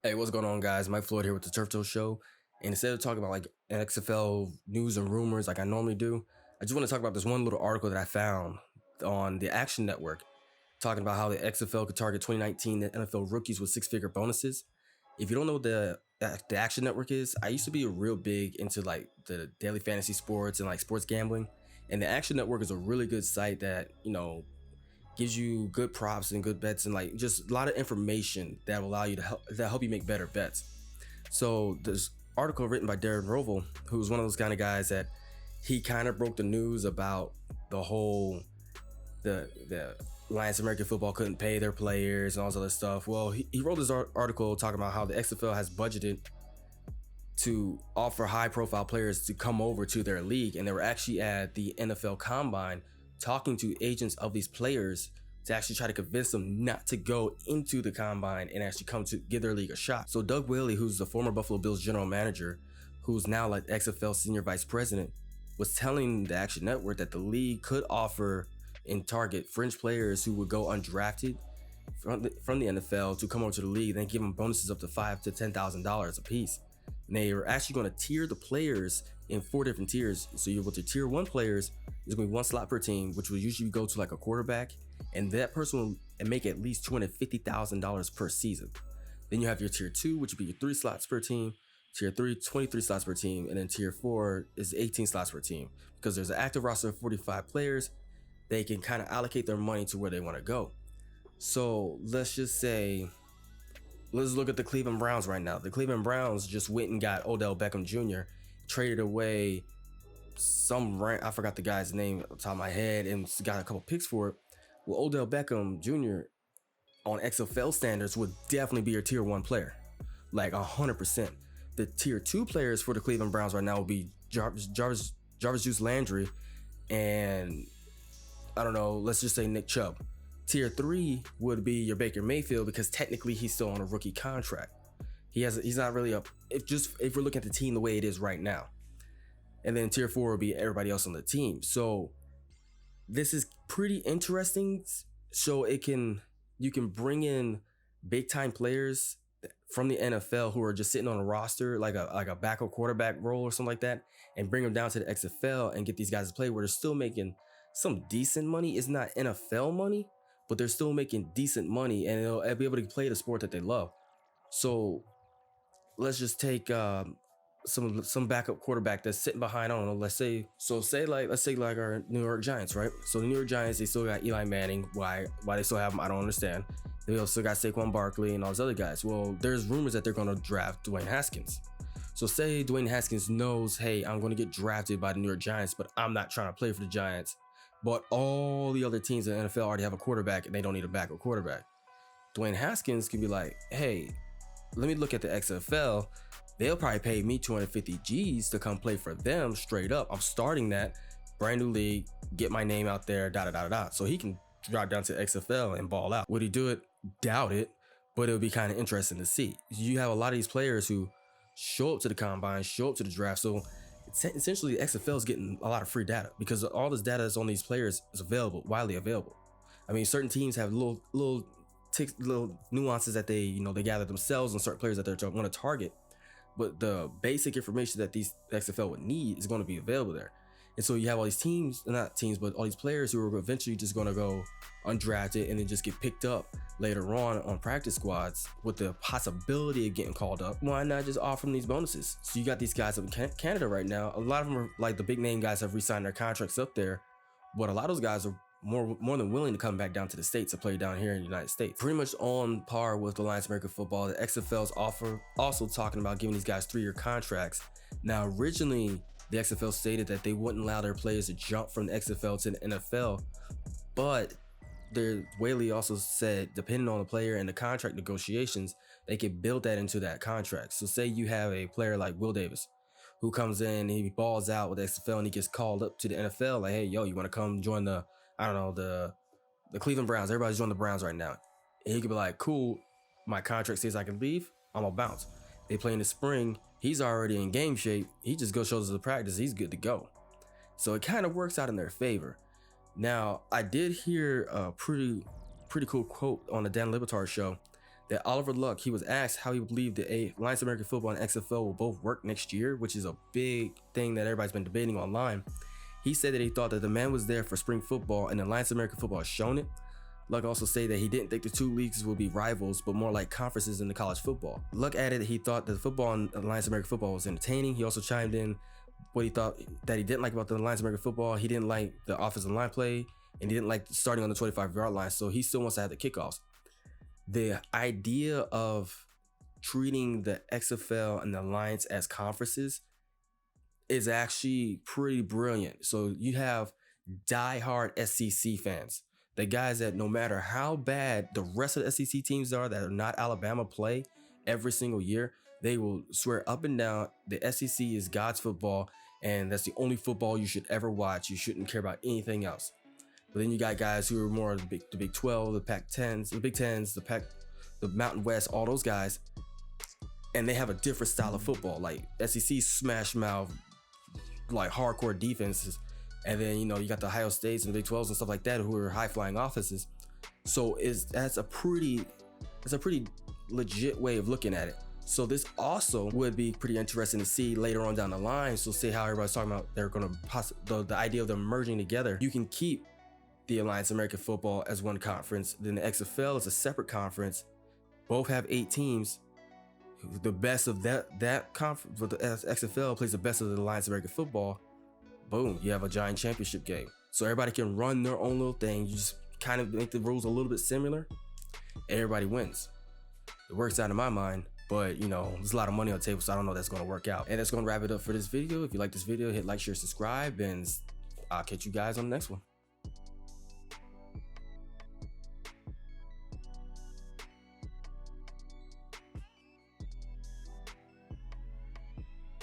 Hey, what's going on, guys? Mike Floyd here with the Turf Toe Show. And instead of talking about like XFL news and rumors like I normally do, I just want to talk about this one little article that I found on the Action Network talking about how the XFL could target 2019 NFL rookies with six-figure bonuses. If you don't know what the Action Network is, I used to be real big into like the daily fantasy sports and like sports gambling. And the Action Network is a really good site that, gives you good props and good bets and like just a lot of information that will allow you to help you make better bets. So this article written by Darren Rovell, who's one of those kind of guys that he kind of broke the news about the whole the Alliance American Football couldn't pay their players and all this other stuff. Well, he wrote this article talking about how the XFL has budgeted to offer high profile players to come over to their league, and they were actually at the NFL Combine talking to agents of these players to actually try to convince them not to go into the Combine and actually come to give their league a shot. So Doug Whaley, who's the former Buffalo Bills general manager, who's now like XFL senior vice president, was telling the Action Network that the league could offer and target fringe players who would go undrafted from the NFL to come over to the league, then give them bonuses up to $5,000 to $10,000 a piece. And they are actually going to tier the players in 4 different tiers. So you're with the tier 1 players, there's going to be 1 slot per team, which will usually go to like a quarterback, and that person will make at least $250,000 per season. Then you have your tier 2, which would be your 3 slots per team, tier 3, 23 slots per team, and then tier 4 is 18 slots per team. Because there's an active roster of 45 players, they can kind of allocate their money to where they want to go. So let's just say, let's look at the Cleveland Browns right now. The Cleveland Browns just went and got Odell Beckham Jr., traded away I forgot the guy's name off the top of my head, and got a couple picks for it. Well, Odell Beckham Jr. on XFL standards would definitely be your tier 1 player, like 100%. The tier 2 players for the Cleveland Browns right now will be Jarvis Juice Landry, and I don't know, let's just say Nick Chubb. Tier 3 would be your Baker Mayfield, because technically he's still on a rookie contract. He's not really if we're looking at the team the way it is right now. And then tier 4 would be everybody else on the team. So this is pretty interesting. So you can bring in big time players from the NFL who are just sitting on a roster, like a backup quarterback role or something like that, and bring them down to the XFL and get these guys to play where they're still making some decent money. It's not NFL money, but they're still making decent money, and they'll be able to play the sport that they love. So let's just take some backup quarterback that's sitting behind, I don't know, let's say like our New York Giants, right? So the New York Giants, they still got Eli Manning. Why they still have him, I don't understand. They also got Saquon Barkley and all those other guys. Well, there's rumors that they're going to draft Dwayne Haskins. So say Dwayne Haskins knows, hey, I'm going to get drafted by the New York Giants, but I'm not trying to play for the Giants. But all the other teams in the NFL already have a quarterback and they don't need a backup quarterback. Dwayne Haskins could be like, hey, let me look at the XFL. They'll probably pay me 250 G's to come play for them straight up. I'm starting that brand new league, get my name out there, So he can drop down to XFL and ball out. Would he do it? Doubt it, but it would be kind of interesting to see. You have a lot of these players who show up to the combine, show up to the draft. So essentially the XFL is getting a lot of free data because all this data that's on these players is widely available. I mean, certain teams have little nuances that they gather themselves on certain players that they want to target. But the basic information that these XFL would need is going to be available there. And so you have all these but all these players who are eventually just going to go undrafted and then just get picked up later on practice squads with the possibility of getting called up. Why not just offer them these bonuses? So you got these guys up in Canada right now. A lot of them are like the big name guys have re-signed their contracts up there, but a lot of those guys are more than willing to come back down to the States to play down here in the United States. Pretty much on par with the Alliance American Football. The XFL's also talking about giving these guys 3-year contracts. Now, originally, the XFL stated that they wouldn't allow their players to jump from the XFL to the NFL, but Whaley also said, depending on the player and the contract negotiations, they could build that into that contract. So say you have a player like Will Davis, who comes in, he balls out with the XFL, and he gets called up to the NFL, like, hey, yo, you want to come join the Cleveland Browns? Everybody's joining the Browns right now. And he could be like, cool, my contract says I can leave, I'm gonna bounce. They play in the spring, he's already in game shape, he just goes shows us the practice, he's good to go. So it kind of works out in their favor. Now, I did hear a pretty cool quote on the Dan Le Batard show that Oliver Luck, he was asked how he believed the Alliance of American Football and XFL will both work next year, which is a big thing that everybody's been debating online. He said that he thought that the demand was there for spring football, and the Alliance of American Football has shown it. Luck also said that he didn't think the two leagues will be rivals, but more like conferences in the college football. Luck added that he thought that football and Alliance of American Football was entertaining. He also chimed in what he thought that he didn't like about the Alliance of American Football. He didn't like the offensive line play, and he didn't like starting on the 25-yard line, so he still wants to have the kickoffs. The idea of treating the XFL and the Alliance as conferences is actually pretty brilliant. So you have diehard SEC fans, the guys that no matter how bad the rest of the SEC teams are that are not Alabama play every single year, they will swear up and down the SEC is God's football, and that's the only football you should ever watch. You shouldn't care about anything else. But then you got guys who are more the Big 12, the Pac-10s, the Big 10s, the Mountain West, all those guys, and they have a different style of football. Like SEC smash mouth, like hardcore defenses, and then you got the Ohio States and the Big 12s and stuff like that who are high flying offenses. So that's a pretty legit way of looking at it. So this also would be pretty interesting to see later on down the line. So see how everybody's talking about they're going to the idea of them merging together. You can keep the Alliance of American Football as one conference, then the XFL is a separate conference. Both have 8 teams. The best of that conference, but the XFL plays the best of the Alliance of American Football. Boom, you have a giant championship game. So everybody can run their own little thing. You just kind of make the rules a little bit similar. Everybody wins. It works out in my mind, but there's a lot of money on the table, so I don't know if that's going to work out. And that's going to wrap it up for this video. If you like this video, hit like, share, subscribe, and I'll catch you guys on the next one.